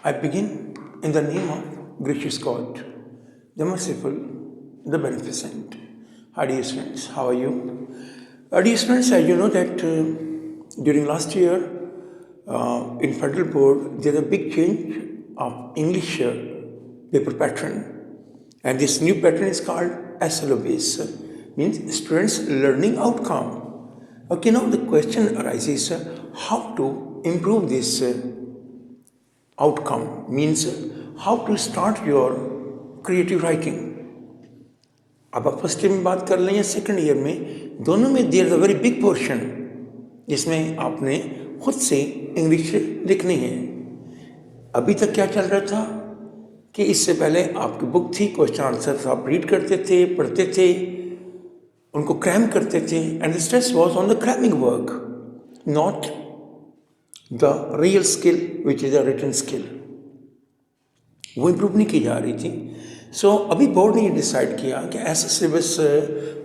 I begin in the name of gracious God, the merciful, the beneficent. Hi dear students, how are you? Dear students, as you know that during last year in federal board there is a big change of English paper pattern, and this new pattern is called SLOBS, means students learning outcome. Okay, now the question arises, how to improve this outcome, means how to start your creative writing. अब आप first year में बात कर लें या second year में, दोनों में there is a very big portion जिसमें आपने खुद से इंग्लिश लिखनी है। अभी तक क्या चल रहा था कि इससे पहले आपकी बुक थी, क्वेश्चन आंसर आप रीड करते थे, पढ़ते थे, उनको क्रैम करते थे, and the stress was on the cramming work, not the real skill which is a written skill. वो इम्प्रूव नहीं की जा रही थी। सो अभी बोर्ड ने ये डिसाइड किया कि ऐसा सिलेबस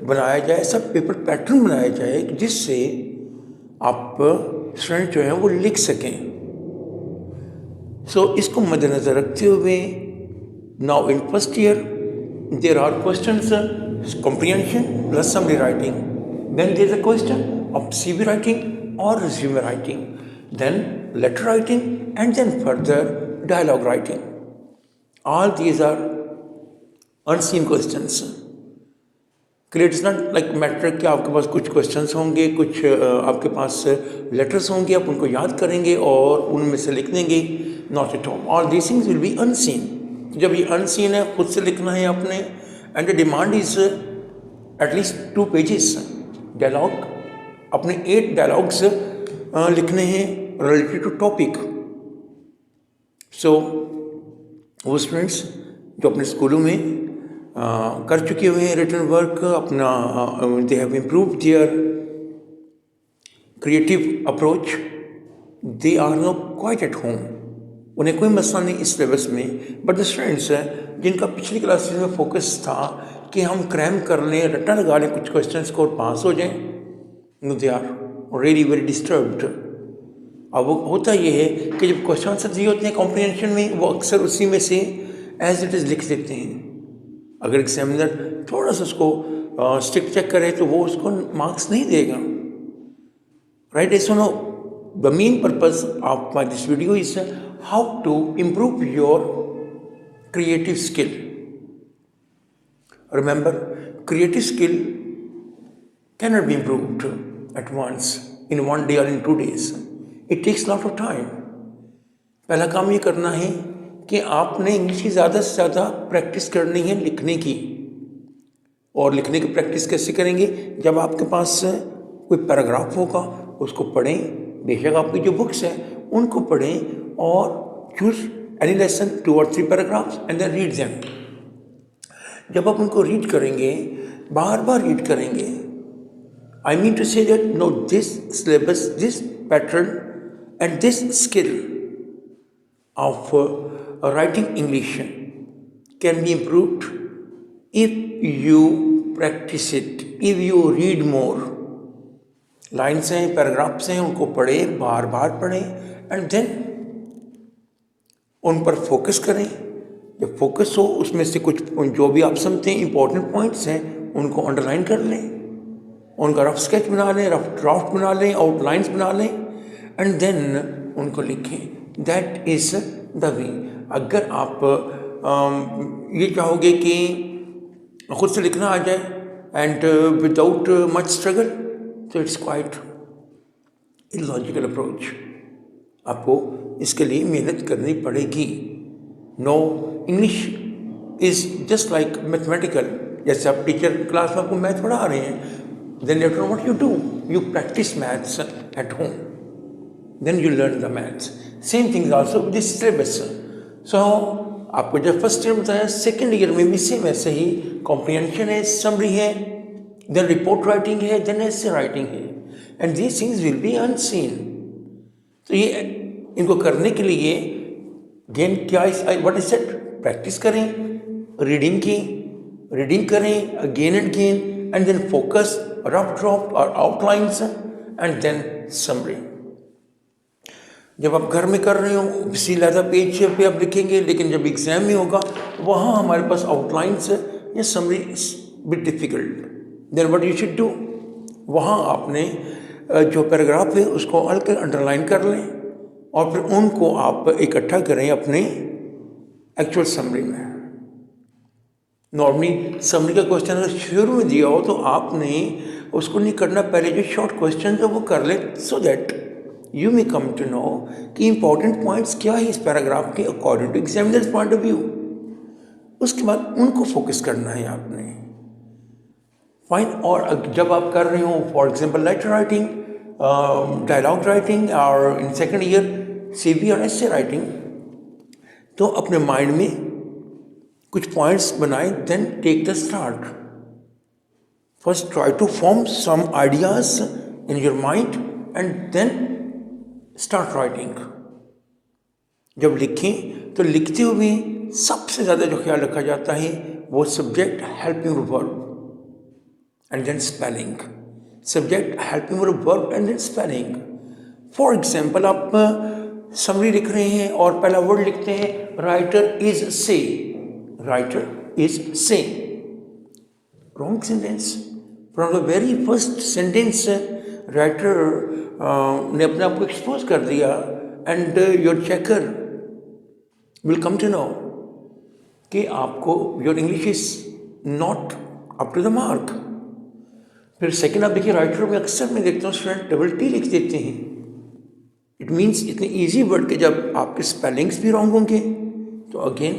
बनाया जाए, ऐसा पेपर पैटर्न बनाया जाए जिससे आप स्टूडेंट जो हैं वो लिख सकें। सो इसको मद्देनज़र रखते हुए now in first year there are questions comprehension plus summary writing, then there is a question of CV writing or resume writing, then letter writing, and then further dialogue writing. All these are unseen questions. It's not like matter कि आपके पास कुछ questions होंगे, कुछ आपके पास letters होंगे, आप उनको याद करेंगे और उनमें से लिख देंगे। Not at all. All these things will be unseen. जब ये unseen है, खुद से लिखना है आपने, and the demand is at least 2 pages dialogue, अपने 8 dialogues लिखने हैं related to topic. So वो स्टूडेंट्स जो अपने स्कूलों में कर चुके हुए हैं रिटन वर्क अपना, they have improved their creative approach, they are no quite at home, उन्हें कोई मसला नहीं इस सिलेबस में। बट द स्टूडेंट्स जिनका पिछली क्लासेस में फोकस था कि हम क्रैम कर लें, रट्टा लगा लें कुछ क्वेश्चंस को और पास हो जाएं, no they are really very disturbed. अब वो होता ये है कि जब क्वेश्चन आंसर दिए होते हैं कॉम्प्रिहेंशन में, वो अक्सर उसी में से एज इट इज़ लिख देते हैं। अगर एग्जामिनर थोड़ा सा उसको स्ट्रिक्ट चेक करे तो वो उसको मार्क्स नहीं देगा, राइट? ऐसा no the main purpose of my this video is how to improve your creative skill. Remember, creative skill cannot be improved at once, in 1 day or in 2 days. It takes a lot of time. पहला काम ये करना है कि आपने English की ज़्यादा से ज़्यादा प्रैक्टिस करनी है लिखने की। और लिखने की प्रैक्टिस कैसे करेंगे? जब आपके पास कोई पैराग्राफ होगा उसको पढ़ें, बेशक आपकी जो बुक्स हैं उनको पढ़ें और choose any lesson 2 or 3 paragraphs and then read them. जब आप उनको रीड करेंगे, बार बार रीड करेंगे, I mean to say that no, this syllabus, this pattern and this skill of writing English can be improved if you practice it, if you read more. Lines हैं, paragraphs हैं, उनको पढ़ें, बार बार पढ़ें and then उन पर focus करें। जब focus हो उसमें से कुछ जो भी आप समझते हैं इंपॉर्टेंट पॉइंट्स हैं उनको अंडरलाइन कर लें, उनका रफ स्केच बना लें, रफ ड्राफ्ट बना लें, आउटलाइंस बना लें एंड देन उनको लिखें। That is the way. अगर आप ये चाहोगे कि खुद से लिखना आ जाए एंड विदाउट मच स्ट्रगल, तो इट्स क्वाइट इलॉजिकल अप्रोच। आपको इसके लिए मेहनत करनी पड़ेगी। No, English is just like mathematical. जैसे आप टीचर क्लास में आपको मैथ पढ़ा रहे हैं, then after what you do, you practice maths at home, then you learn the maths. Same thing also with this syllabus. So आपको जब first year बताया, सेकेंड ईयर में भी सेम ऐसे ही कॉम्प्रिहेंशन है, समरी है, देन रिपोर्ट राइटिंग है, देन एसे राइटिंग है, and these things will be unseen. तो ये इनको करने के लिए गेन क्या व्हाट इज सेट, प्रैक्टिस करें, रीडिंग करें again and again and then focus, rough draft और आउटलाइंस एंड देन समरी। जब आप घर में कर रहे हो किसी लहदा पेज पे आप लिखेंगे, लेकिन जब एग्ज़ाम में होगा वहाँ हमारे पास आउटलाइंस है या summary bit difficult, then what you should do, वहाँ आपने जो पैराग्राफ है उसको हल्के अंडरलाइन कर लें और फिर उनको आप इकट्ठा करें अपने एक्चुअल समरी में। नॉर्मली समरी का क्वेश्चन अगर शुरू में दिया हो तो आपने उसको नहीं करना, पहले जो शॉर्ट क्वेश्चन है वो कर ले, so that you may come to know कि इंपॉर्टेंट पॉइंट्स क्या है इस पैराग्राफ के according to examiners point of view. उसके बाद उनको फोकस करना है आपने। फाइन। और जब आप कर रहे हो for example letter writing, dialogue writing और इन सेकंड ईयर सीवी और एसे राइटिंग, तो अपने माइंड में कुछ पॉइंट्स बनाए, then take the start. First try to form some ideas in your mind and then start writing. जब लिखें तो लिखते हुए सबसे ज़्यादा जो ख्याल रखा जाता है वो subject, helping verb and then spelling. Subject, helping verb and then spelling. For example आप समरी लिख रहे हैं और पहला वर्ड लिखते हैं writer is say, writer is say, wrong sentence. From the very first sentence writer ने अपने आप को एक्सपोज कर दिया and your checker will come to know कि आपको your English is not up to the mark. फिर सेकंड आप देखिए, राइटर में अक्सर मैं देखता हूँ स्टूडेंट डबल टी लिख देते हैं। इट मीन्स इतने ईजी वर्ड के जब आपके स्पेलिंग्स भी रॉन्ग होंगे तो again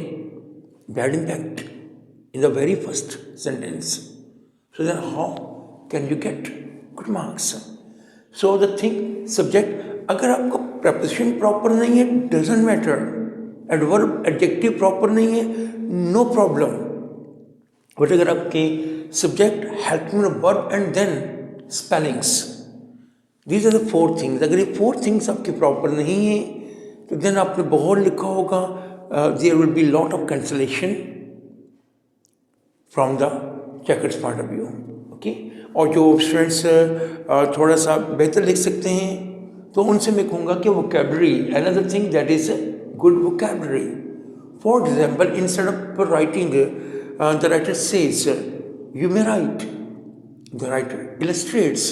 bad impact in the very first sentence. So then how can you get good marks? So the thing, subject, अगर आपका प्रपोजिशन प्रॉपर नहीं है doesn't matter, adverb adjective proper नहीं है नो प्रॉब्लम, बट अगर आपके subject, helping verb and then spellings, these are the four things, अगर ये फोर थिंग्स आपके प्रॉपर नहीं है तो देन आपने बहुत लिखा होगा, there will be lot of cancellation from the checkers point of view. Okay. और जो स्टूडेंट्स थोड़ा सा बेहतर लिख सकते हैं तो उनसे मैं कहूँगा कि vocabulary, another thing that is good vocabulary. For example, instead of writing the writer says, you may write the writer illustrates,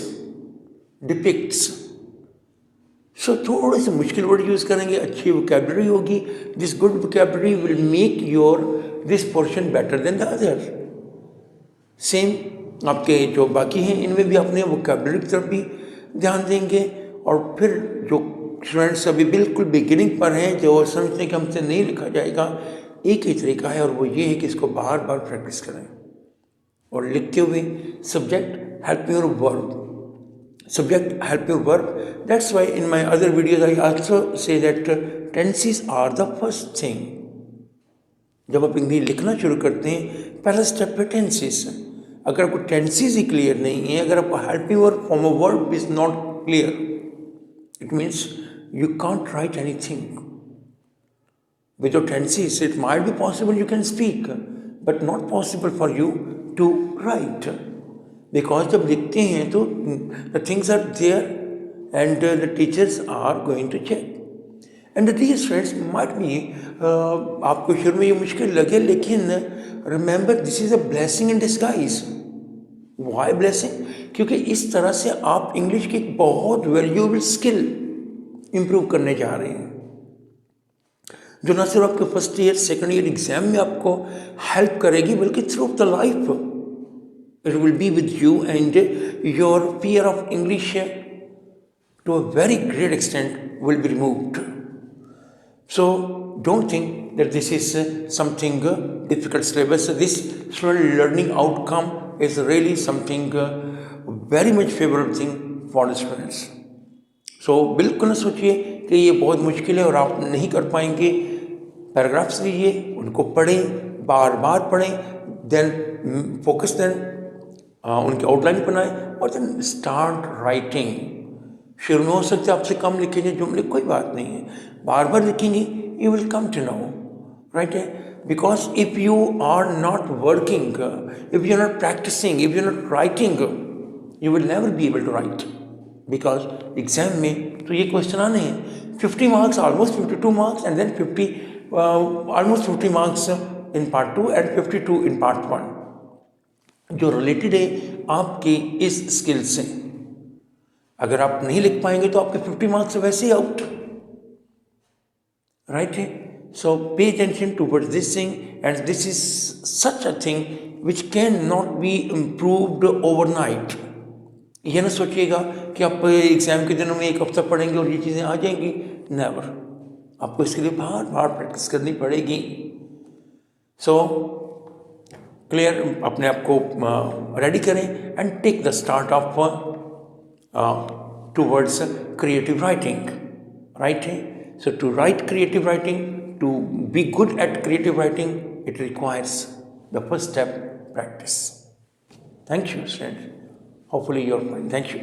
depicts। सो थोड़े से मुश्किल वर्ड यूज़ करेंगे, अच्छी वोकैबुलरी होगी। This good vocabulary will make your this portion better than the other. Same आपके जो बाकी हैं इनमें भी अपने वोकैबुलरी की तरफ भी ध्यान देंगे। और फिर जो स्टूडेंट्स अभी बिल्कुल बिगिनिंग पर हैं, जो समझते हैं कि हमसे नहीं लिखा जाएगा, एक ही तरीका है और वो ये है कि इसको बार बार प्रैक्टिस करें और लिखते हुए subject, help your verb, subject, help your verb. That's why in my other videos I also say that tenses are the first thing. जब आप इंग्लिश लिखना शुरू करते हैं पहला स्टेप है टेंसेस। अगर आपको टेंसेस ही क्लियर नहीं है, अगर आपको helping verb form of verb is not clear, it means you can't right anything. Without tenses it might be possible you can speak but not possible for you to write. Because जब लिखते हैं तो the things are there and the teachers are going to check. And the dear friends might be आपको शुरू में ये मुश्किल लगे, लेकिन remember this is a blessing in disguise. Why blessing? क्योंकि इस तरह से आप इंग्लिश की एक बहुत वैल्यूएबल स्किल इम्प्रूव करने जा रहे हैं, जो न सिर्फ आपके first year second year exam में आपको हेल्प करेगी बल्कि through the life it will be with you, and your fear of English to a very great extent will be removed. So don't think that this is something difficult syllabus. This student learning outcome is really something very much favorable thing for the students. So बिल्कुल न सोचिए कि ये बहुत मुश्किल है और आप नहीं कर पाएंगे। पैराग्राफ्स लीजिए, उनको पढ़ें, बार बार पढ़ें, देन फोकस, देन उनकी आउटलाइन बनाएं और देन स्टार्ट राइटिंग। शुरू में हो सकता है आपसे कम लिखेंगे जुमले, कोई बात नहीं है, बार बार लिखेंगे, you will come to know, right है। Because if you are not working, if you are not practicing, if you are not writing, you will never be able to write. Because exam में तो ये question आने हैं 50 marks, almost 52 marks, and then 50 marks in part 2 and 52 in part 1, जो related है आपके इस skill से। अगर आप नहीं लिख पाएंगे तो आपके 50 मार्क्स वैसे ही आउट, राइट है। So pay attention towards this thing, and this is such a thing which can not be improved overnight. ये ना सोचिएगा कि आप एग्जाम के दिनों में एक हफ्ता पढ़ेंगे और ये चीज़ें आ जाएंगी, नेवर। आपको इसके लिए बार बार प्रैक्टिस करनी पड़ेगी। सो क्लियर, अपने आप को रेडी करें and take the start off towards creative writing, right है। So to write creative writing, to be good at creative writing, it requires the first step, practice. Thank you, students. Hopefully you're fine. Thank you.